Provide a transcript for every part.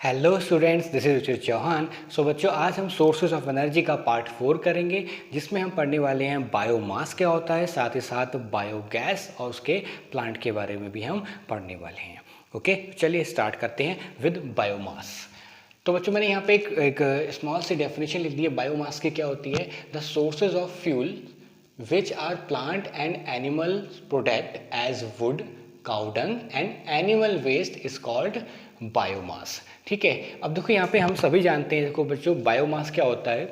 Hello students, this is Ruchir Chauhan. सो बच्चों, आज हम सोर्सेज ऑफ एनर्जी का पार्ट 4 करेंगे, जिसमें हम पढ़ने वाले हैं बायोमास क्या होता है, साथ ही साथ बायोगैस और उसके प्लांट के बारे में भी हम पढ़ने वाले हैं। ओके, चलिए स्टार्ट करते हैं विद बायोमास। तो बच्चों, मैंने यहाँ पे एक स्मॉल सी डेफिनेशन लिख दी है बायोमास की। क्या होती है? The sources of fuel which are plant and animal product as wood, cow dung and animal waste is called biomass. ठीक है, अब देखो यहाँ पे हम सभी जानते हैं। देखो बच्चों, बायोमास क्या होता है,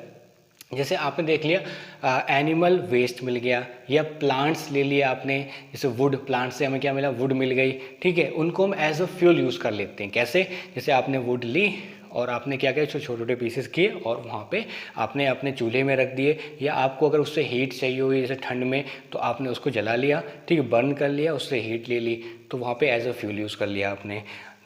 जैसे आपने देख लिया एनिमल वेस्ट मिल गया या प्लांट्स ले लिया आपने, जैसे वुड, प्लांट से हमें क्या मिला, वुड मिल गई। ठीक है, उनको हम एज अ फ्यूल यूज़ कर लेते हैं। कैसे? जैसे आपने वुड ली और आपने क्या किया, छोटे छोटे पीसेस किए और वहाँ पे आपने अपने चूल्हे में रख दिए, या आपको अगर उससे हीट चाहिए हुई जैसे ठंड में, तो आपने उसको जला लिया। ठीक है, बर्न कर लिया, उससे हीट ले ली, तो वहाँ पे एज अ फ्यूल यूज़ कर लिया आपने।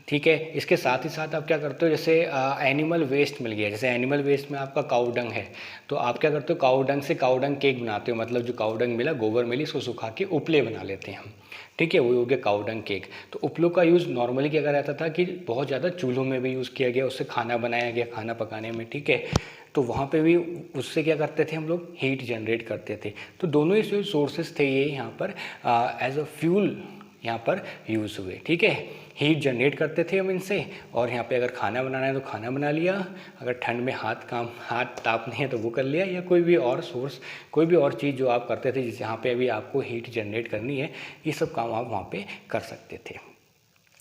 ठीक है, इसके साथ ही साथ आप क्या करते हो, जैसे एनिमल वेस्ट मिल गया, जैसे एनिमल वेस्ट में आपका काऊ डंग है, तो आप क्या करते हो, काऊ डंग से काऊ डंग केक बनाते हो। मतलब जो काऊ डंग मिला, गोबर मिली, इसको सुखा के उपले बना लेते हैं हम। ठीक है, वो हो गया काऊ डंग केक। तो उपलों का यूज़ नॉर्मली क्या रहता था कि बहुत ज़्यादा चूल्हों में भी यूज़ किया गया, उससे खाना बनाया गया, खाना पकाने में। ठीक है, तो वहाँ पे भी उससे क्या करते थे हम लोग, हीट जनरेट करते थे। तो दोनों ही जो सोर्सेज थे ये यहाँ पर एज अ फ्यूल यहाँ पर यूज़ हुए। ठीक है, हीट जनरेट करते थे हम इनसे, और यहाँ पे अगर खाना बनाना है तो खाना बना लिया, अगर ठंड में हाथ तापने हैं तो वो कर लिया, या कोई भी और सोर्स, कोई भी और चीज़ जो आप करते थे जिस यहाँ पे अभी आपको हीट जनरेट करनी है, ये सब काम आप वहाँ पे कर सकते थे।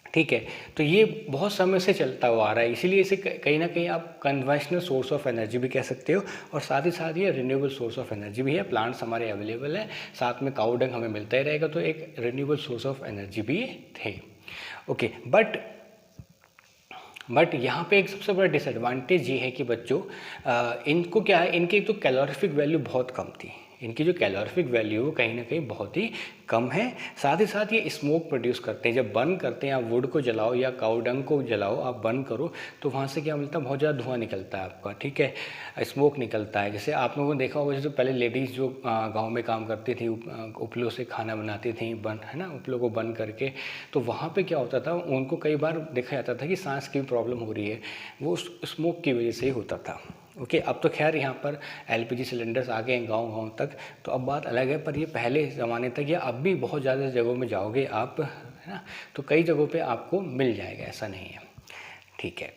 ठीक है, तो ये बहुत समय से चलता हुआ आ रहा है, इसीलिए इसे कहीं ना कहीं आप कन्वेंशनल सोर्स ऑफ एनर्जी भी कह सकते हो, और साथ ही साथ ये रिन्यूएबल सोर्स ऑफ एनर्जी भी है। प्लांट्स हमारे अवेलेबल है, साथ में काऊ डंग हमें मिलता ही रहेगा, तो एक रिन्यूएबल सोर्स ऑफ एनर्जी भी थे। ओके, बट यहाँ पे एक सबसे बड़ा डिसएडवांटेज ये है कि बच्चों, इनको क्या है, इनकी एक तो कैलोरीफिक वैल्यू बहुत कम थी। इनकी जो कैलोरीफिक वैल्यू कहीं ना कहीं बहुत ही कम है। साथ ही साथ ये स्मोक प्रोड्यूस करते हैं। जब बर्न करते हैं, आप वुड को जलाओ या काऊ डंग को जलाओ, आप बर्न करो, तो वहाँ से क्या मिलता है, बहुत ज़्यादा धुआं निकलता है आपका। ठीक है, स्मोक निकलता है। जैसे आप लोगों ने देखा होगा, जैसे पहले लेडीज़ जो गाँव में काम करती थी, उपलों से खाना बनाती थी, बन है ना, उपलों को बंद करके, तो वहाँ पे क्या होता था, उनको कई बार देखा जाता था कि सांस की प्रॉब्लम हो रही है, वो स्मोक की वजह से ही होता था। ओके, अब तो खैर यहाँ पर एलपीजी सिलेंडर्स आ गए हैं गांव-गांव तक, तो अब बात अलग है। पर ये पहले ज़माने तक, या अब भी बहुत ज़्यादा जगहों में जाओगे आप, है ना, तो कई जगहों पे आपको मिल जाएगा, ऐसा नहीं है। ठीक है,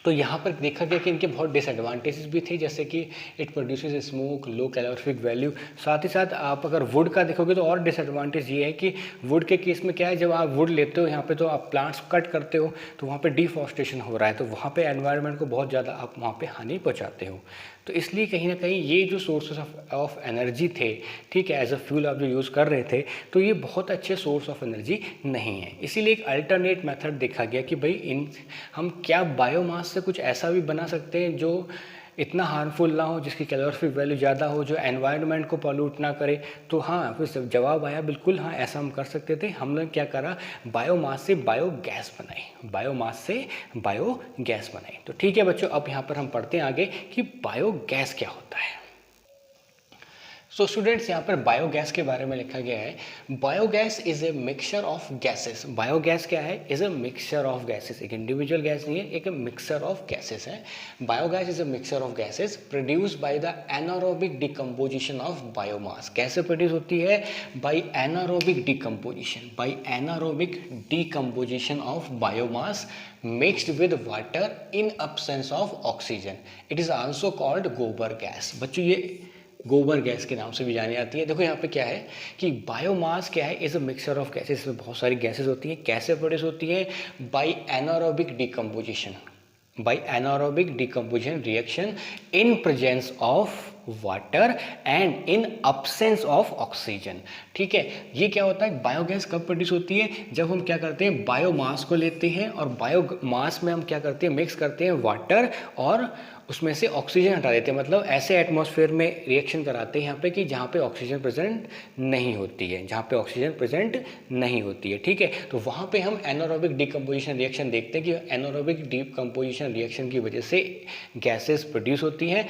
तो यहाँ पर देखा गया कि इनके बहुत डिसएडवांटेजेस भी थे, जैसे कि it produces smoke, low calorific value. साथ ही साथ आप अगर वुड का देखोगे तो और डिसएडवांटेज ये है कि वुड के केस में क्या है, जब आप वुड लेते हो यहाँ पे, तो आप प्लांट्स कट करते हो, तो वहाँ पे डिफॉरेस्टेशन हो रहा है, तो वहाँ पे एनवायरनमेंट को बहुत ज़्यादा आप वहाँ पे हानि पहुँचाते हो। तो इसलिए कहीं ना कहीं ये जो सोर्सेस ऑफ एनर्जी थे, ठीक है, एज अ फ्यूल आप जो यूज़ कर रहे थे, तो ये बहुत अच्छे सोर्स ऑफ एनर्जी नहीं है। इसीलिए एक अल्टरनेट मेथड देखा गया कि भाई हम क्या बायोमास से कुछ ऐसा भी बना सकते हैं जो इतना हार्मफुल ना हो, जिसकी कैलोरीफिक वैल्यू ज़्यादा हो, जो एनवायरनमेंट को पॉल्यूट ना करे। तो हाँ, फिर जवाब आया बिल्कुल हाँ, ऐसा हम कर सकते थे। हमने क्या करा, बायोमास से बायोगैस बनाई, बायोमास से बायोगैस बनाई। तो ठीक है बच्चों, अब यहाँ पर हम पढ़ते हैं आगे कि बायोगैस क्या होता है। सो स्टूडेंट्स, यहाँ पर बायोगैस के बारे में लिखा गया है, biogas is a mixture of gases. Biogas क्या है? Is a mixture of gases. एक इंडिविजुअल गैस नहीं है, एक मिक्सचर ऑफ गैसेस है। Biogas is a mixture of gases produce by the anaerobic decomposition of biomass. कैसे प्रोड्यूस होती है? By anaerobic decomposition, by anaerobic decomposition of biomass mixed with water in absence of oxygen. It is also called गोबर gas. बच्चों, ये गोबर gas के नाम से भी जानी जाती है। देखो यहाँ पे क्या है कि बायोमास क्या है, is a mixture of gases. इसमें बहुत सारी गैसेस होती हैं। कैसे प्रोड्यूस होती है? By anaerobic decomposition, by anaerobic decomposition reaction in presence of water and in absence of oxygen. ठीक है, ये क्या होता है, बायोगैस कब प्रोड्यूस होती है? जब हम क्या करते हैं, बायोमास को लेते हैं और बायोमास में हम क्या करते हैं, मिक्स करते हैं वाटर, और उसमें से ऑक्सीजन हटा देते हैं। मतलब ऐसे एटमॉस्फेयर में रिएक्शन कराते हैं यहाँ पे कि जहाँ पे ऑक्सीजन प्रेजेंट नहीं होती है, जहाँ पे ऑक्सीजन प्रेजेंट नहीं होती है। ठीक है, तो वहाँ पे हम एनारोबिक डिकम्पोजिशन रिएक्शन देखते हैं कि एनारोबिक डिकम्पोजिशन रिएक्शन की वजह से गैसेस प्रोड्यूस होती हैं,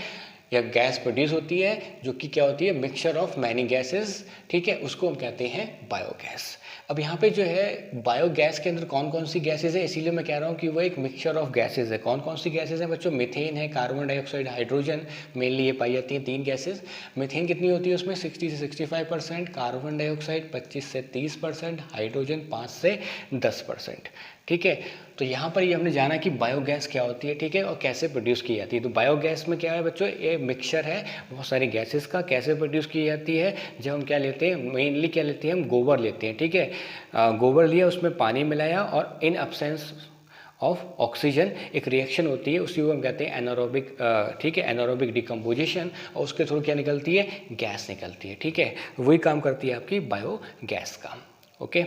या गैस प्रोड्यूस होती है, जो कि क्या होती है, मिक्सचर ऑफ मैनी गैसेस। ठीक है, उसको हम कहते हैं बायोगैस। अब यहाँ पे जो है बायोगैस के अंदर कौन कौन सी गैसेज है, इसीलिए मैं कह रहा हूँ कि वो एक मिक्सचर ऑफ गैसेज है। कौन कौन सी गैसेज हैं बच्चों? मीथेन है, कार्बन डाइऑक्साइड, हाइड्रोजन, मेनली ये पाई जाती हैं 3 गैसेज। मीथेन कितनी होती है उसमें? 60 से 65%, कार्बन डाइऑक्साइड 25 से 30%, हाइड्रोजन 5 से 10%। ठीक है, तो यहाँ पर ये हमने जाना कि बायोगैस क्या होती है, ठीक है, और कैसे प्रोड्यूस की जाती है। तो बायोगैस में क्या है बच्चों? ये मिक्सचर है बहुत सारी गैसेस का। कैसे प्रोड्यूस की जाती है? जब हम क्या लेते हैं, मेनली क्या लेते हैं, हम गोबर लेते हैं। ठीक है, गोबर लिया, उसमें पानी मिलाया और इन एब्सेंस ऑफ ऑक्सीजन एक रिएक्शन होती है, उसी को हम कहते हैं एनारोबिक, ठीक है, एनारोबिक डिकम्पोजिशन, और उसके थ्रू क्या निकलती है? गैस निकलती है। ठीक है, वही काम करती है आपकी बायोगैस का। ओके,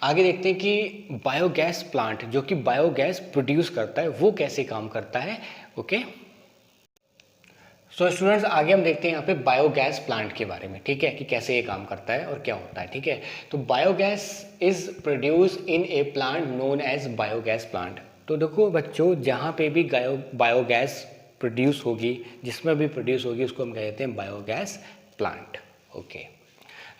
आगे देखते हैं कि बायोगैस प्लांट जो कि बायोगैस प्रोड्यूस करता है वो कैसे काम करता है। ओके, सो स्टूडेंट्स आगे हम देखते हैं यहाँ पे बायोगैस प्लांट के बारे में, ठीक है, कि कैसे ये काम करता है और क्या होता है। ठीक है, तो biogas is produce in a plant known as biogas plant. तो देखो बच्चों, जहाँ पे भी बायोगैस प्रोड्यूस होगी, जिसमें भी प्रोड्यूस होगी, उसको हम कहते हैं biogas plant. Okay,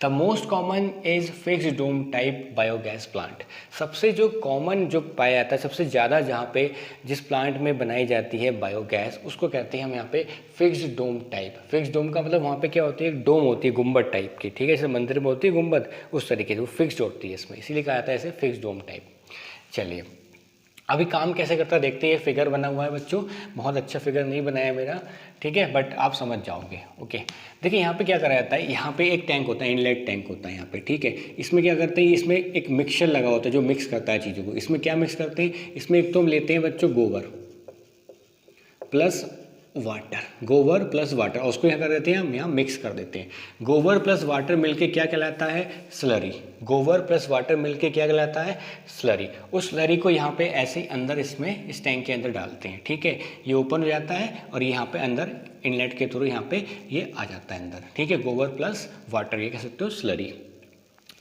the most common is fixed dome type biogas plant. सबसे जो कॉमन जो पाया जाता है, सबसे ज़्यादा जहाँ पे जिस प्लांट में बनाई जाती है बायोगैस, उसको कहते हैं हम यहाँ पे फिक्स्ड डोम टाइप। फिक्स्ड डोम का मतलब वहाँ पे क्या होती है? एक डोम होती है गुम्बद टाइप की, ठीक है, जैसे मंदिर में होती है गुम्बद, उस तरीके से वो फिक्स्ड होती है इसमें, इसीलिए कहा जाता है इसे फिक्स्ड डोम टाइप। चलिए, अभी काम कैसे करता है देखते हैं। ये फिगर बना हुआ है बच्चों, बहुत अच्छा फिगर नहीं बनाया मेरा, ठीक है, बट आप समझ जाओगे। ओके, देखिए यहाँ पे क्या करा जाता है, यहाँ पे एक टैंक होता है, इनलेट टैंक होता है यहाँ पे, ठीक है। इसमें क्या करते हैं, इसमें एक मिक्सचर लगा होता है जो मिक्स करता है चीज़ों को। इसमें क्या मिक्स करते हैं? इसमें एक तो हम लेते हैं बच्चों गोबर प्लस वाटर, गोबर प्लस वाटर, और उसको यहाँ कर देते हैं हम, यहाँ मिक्स कर देते हैं। गोबर प्लस वाटर मिलके क्या कहलाता है? स्लरी। गोबर प्लस वाटर मिलके क्या कहलाता है? स्लरी। उस स्लरी को यहाँ पे ऐसे अंदर इसमें इस टैंक के अंदर डालते हैं, ठीक है, ये ओपन हो जाता है और यहाँ पे अंदर इनलेट के थ्रू यहाँ पे ये आ जाता है अंदर, ठीक है, गोबर प्लस वाटर, ये कह सकते हो स्लरी।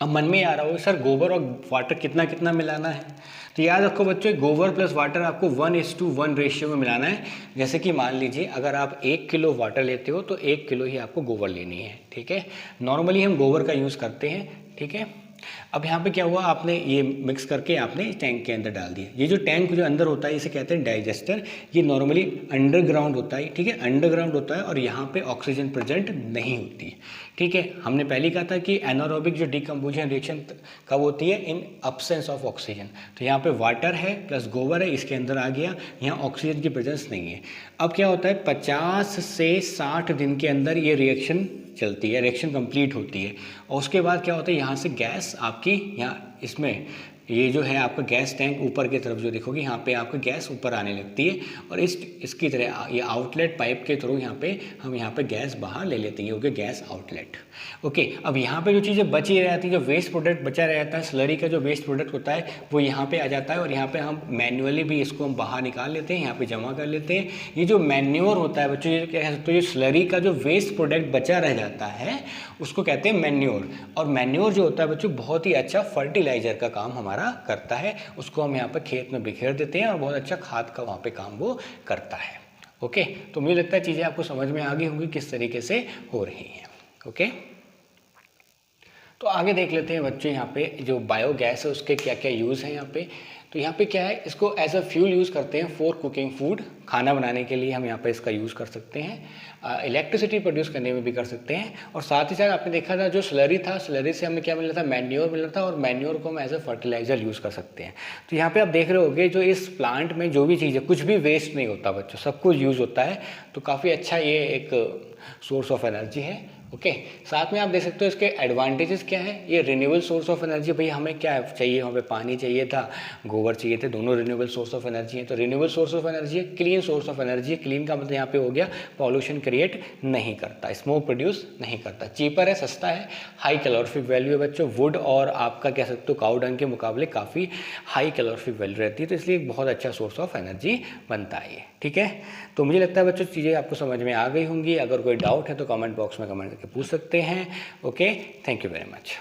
अब मन में आ रहा हो सर गोबर और वाटर कितना कितना मिलाना है, तो याद रखो बच्चों, गोबर प्लस वाटर आपको 1:1 रेशियो में मिलाना है। जैसे कि मान लीजिए अगर आप 1 किलो वाटर लेते हो तो 1 किलो ही आपको गोबर लेनी है, ठीक है। नॉर्मली हम गोबर का यूज़ करते हैं, ठीक है। अब यहाँ पे क्या हुआ, आपने ये मिक्स करके आपने टैंक के अंदर डाल दिया। ये जो टैंक जो अंदर होता है इसे कहते हैं डाइजेस्टर। ये नॉर्मली अंडरग्राउंड होता है, ठीक है, अंडरग्राउंड होता है और यहाँ पे ऑक्सीजन प्रेजेंट नहीं होती है, ठीक है। हमने पहले कहा था कि एनारोबिक जो डिकम्पोजिशन रिएक्शन कब होती है? इन अब्सेंस ऑफ ऑक्सीजन। तो यहाँ पे वाटर है प्लस गोबर है, इसके अंदर आ गया, यहाँ ऑक्सीजन की प्रेजेंस नहीं है। अब क्या होता है, 50 से 60 दिन के अंदर ये रिएक्शन चलती है, रिएक्शन कंप्लीट होती है, और उसके बाद क्या होता है, यहाँ से गैस आपकी यहाँ इसमें ये जो है आपका गैस टैंक ऊपर की तरफ जो देखोगे यहाँ पे आपका गैस ऊपर आने लगती है, और इसकी तरह ये आउटलेट पाइप के थ्रू यहाँ पे हम यहाँ पे गैस बाहर ले लेते हैं, ओके, गैस आउटलेट। ओके, अब यहाँ पे जो चीज़ें बची रहती है, जो वेस्ट प्रोडक्ट बचा रहता है, स्लरी का जो वेस्ट प्रोडक्ट होता है वो यहाँ पे आ जाता है, और यहाँ पे हम मैन्युअली भी इसको हम बाहर निकाल लेते हैं, यहाँ पे जमा कर लेते हैं। ये जो मैन्योर होता है बच्चों, ये क्या कह सकते हो, ये स्लरी का जो वेस्ट प्रोडक्ट बचा रह जाता है उसको कहते हैं मैन्योर। और मैन्योर जो होता है बच्चों बहुत ही अच्छा फर्टिलाइजर का काम हमारा करता है, उसको हम यहाँ पर खेत में बिखेर देते हैं और बहुत अच्छा खाद का वहाँ पे काम वो करता है। ओके, तो मुझे लगता है चीज़ें आपको समझ में आ गई होंगी किस तरीके से हो रही हैं। ओके, तो आगे देख लेते हैं बच्चे यहाँ पे जो बायोगैस है उसके क्या क्या यूज़ हैं यहाँ पे। तो यहाँ पे क्या है, इसको एज अ फ्यूल यूज़ करते हैं फॉर कुकिंग फूड, खाना बनाने के लिए हम यहाँ पे इसका यूज़ कर सकते हैं। इलेक्ट्रिसिटी प्रोड्यूस करने में भी कर सकते हैं, और साथ ही साथ आपने देखा था जो स्लरी था, स्लरी से हमें क्या मिल रहा था, मैन्योर मिल रहा था, और मैन्योर को हम एज अ फर्टिलाइजर यूज़ कर सकते हैं। तो यहाँ पे आप देख रहे होगे जो इस प्लांट में जो भी चीज़ है कुछ भी वेस्ट नहीं होता बच्चों, सब कुछ यूज़ होता है। तो काफ़ी अच्छा ये एक सोर्स ऑफ एनर्जी है। ओके, साथ में आप देख सकते हो इसके एडवांटेजेस क्या है। ये रिन्यूएबल सोर्स ऑफ एनर्जी, भाई हमें क्या चाहिए, हमें पानी चाहिए था, गोबर चाहिए थे, दोनों रिन्यूएबल सोर्स ऑफ एनर्जी है। तो रिन्यूएबल सोर्स ऑफ एनर्जी है, क्लीन सोर्स ऑफ एनर्जी है। क्लीन का मतलब यहाँ पे हो गया पॉल्यूशन क्रिएट नहीं करता, स्मोक प्रोड्यूस नहीं करता, चीपर है, सस्ता है, हाई कैलोरीफिक वैल्यू है बच्चों। वुड और आपका कह सकते हो काऊ डंग के मुकाबले काफ़ी हाई कैलोरीफिक वैल्यू रहती है, तो इसलिए एक बहुत अच्छा सोर्स ऑफ एनर्जी बनता है ये, ठीक है। तो मुझे लगता है बच्चों चीज़ें आपको समझ में आ गई होंगी। अगर कोई डाउट है तो कमेंट बॉक्स में कमेंट करके पूछ सकते हैं। Okay, thank you very much.